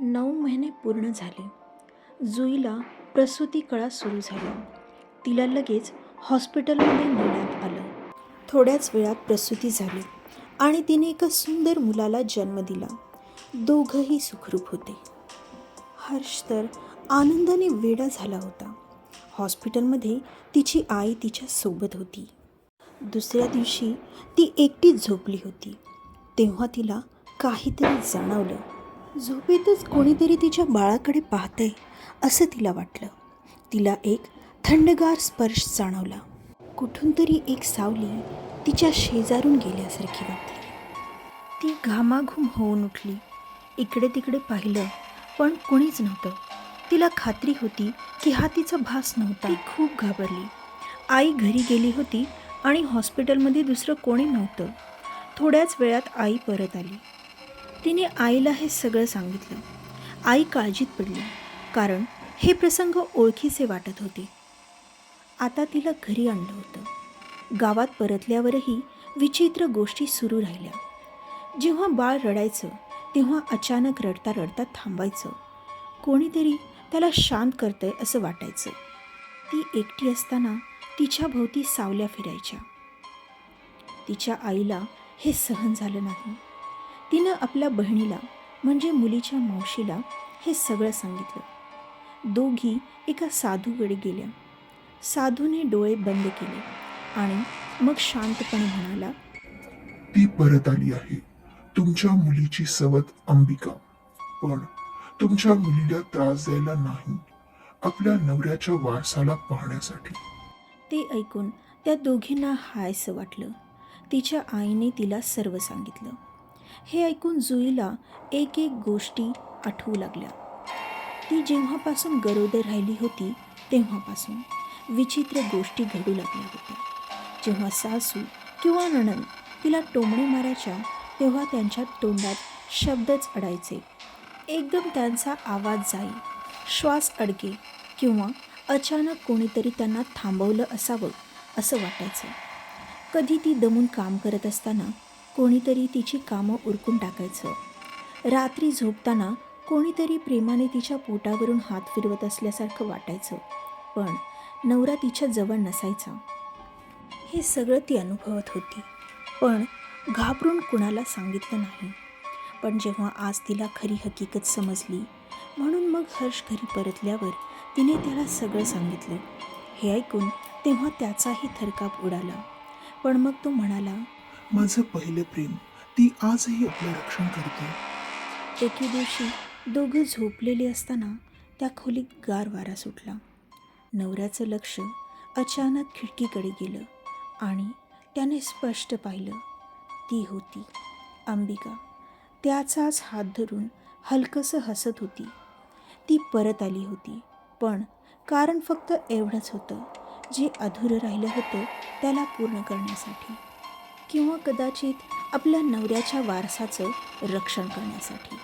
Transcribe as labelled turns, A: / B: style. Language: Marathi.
A: 9 महिने पूर्ण झाले. जुईला प्रसूती कळा सुरू झाल्या. तिला लगेच हॉस्पिटलमध्ये नेण्यात आलं. थोड्याच वेळात प्रसूती झाली आणि तिने एका सुंदर मुलाला जन्म दिला. दोघंही सुखरूप होते. हर्ष तर आनंदाने वेडा झाला होता. हॉस्पिटलमध्ये तिची आई तिच्या सोबत होती. दुसऱ्या दिवशी ती एकटीच झोपली होती. तेव्हा तिला काहीतरी जाणवलं. झोपेतच कोणीतरी तिच्या बाळाकडे पाहतंय असं तिला वाटलं. तिला एक थंडगार स्पर्श जाणवला. कुठून तरी एक सावली तिच्या शेजारून गेल्यासारखी वाटली. ती घामाघूम होऊन उठली. इकडे तिकडे पाहिलं पण कोणीच नव्हतं. तिला खात्री होती की हा तिचा भास नव्हता. ती खूप घाबरली. आई घरी गेली होती आणि हॉस्पिटलमध्ये दुसरं कोणी नव्हतं. थोड्याच वेळात आई परत आली. तिने आईला हे सगळं सांगितलं. आई काळजीत पडली कारण हे प्रसंग ओळखीचे वाटत होते. आता तिला घरी आणलं होतं. गावात परतल्यावरही विचित्र गोष्टी सुरू राहिल्या. जेव्हा बाळ रडायचं तेव्हा अचानक रडता रडता थांबायचं. कोणीतरी त्याला शांत करतंय असं वाटायचं. ती एकटी असताना तिच्या भोवती सावल्या फिरायच्या. तिच्या आईला हे सहन झालं नाही. तिनं आपल्या बहिणीला म्हणजे मुलीच्या मावशीला हे सगळं सांगितलं. दोघी एका साधूकडे गेल्या. साधूने डोळे बंद केले आणि मग शांतपणे म्हणाला,
B: ती परत आली आहे. तुमच्या मुलीची सवत अंबिका. पण तुमच्या मुलीला त्रास द्यायला नाही, आपल्या नवऱ्याच्या वारसाला पाहण्यासाठी.
A: ते ऐकून त्या दोघींना हायसं वाटलं. तिच्या आईने तिला सर्व सांगितलं. हे ऐकून जुईला एक एक गोष्टी आठवू लागल्या. ती जेव्हापासून गरोदर राहिली होती तेव्हापासून विचित्र गोष्टी घडू लागल्या होत्या. जेव्हा सासू किंवा नणंद तिला टोमणे मारायच्या तेव्हा त्यांच्या तोंडात शब्दच अडायचे. एकदम त्यांचा आवाज जाई, श्वास अडके किंवा अचानक कोणीतरी त्यांना थांबवलं असावं असं वाटायचं. कधी ती दमून काम करत असताना कोणीतरी तिची कामं उरकून टाकायचं. रात्री झोपताना कोणीतरी प्रेमाने तिच्या पोटावरून हात फिरवत असल्यासारखं वाटायचं. पण नवरा तिच्या जवळ नसायचा. हे सगळं ती अनुभवत होती पण घाबरून कुणाला सांगितलं नाही. पण जेव्हा आज तिला खरी हकीकत समजली म्हणून मग हर्ष घरी परतल्यावर तिने त्याला सगळं सांगितलं. हे ऐकून तेव्हा त्याचाही थरकाप उडाला. पण मग तो म्हणाला,
B: माझं पहिलं प्रेम, ती आजही आपलं रक्षण करते.
A: एके दिवशी दोघं झोपलेले असताना त्या खोलीत गार वारा सुटला. नवऱ्याचं लक्ष अचानक खिडकीकडे गेलं आणि त्याने स्पष्ट पाहिलं. ती होती अंबिका. त्याचाच हात धरून हलकंसं हसत होती. ती परत आली होती पण कारण फक्त एवढंच होतं, जे अधुरं राहिलं होतं त्याला पूर्ण करण्यासाठी किंवा कदाचित आपल्या नवऱ्याच्या वारसाचं रक्षण करण्यासाठी.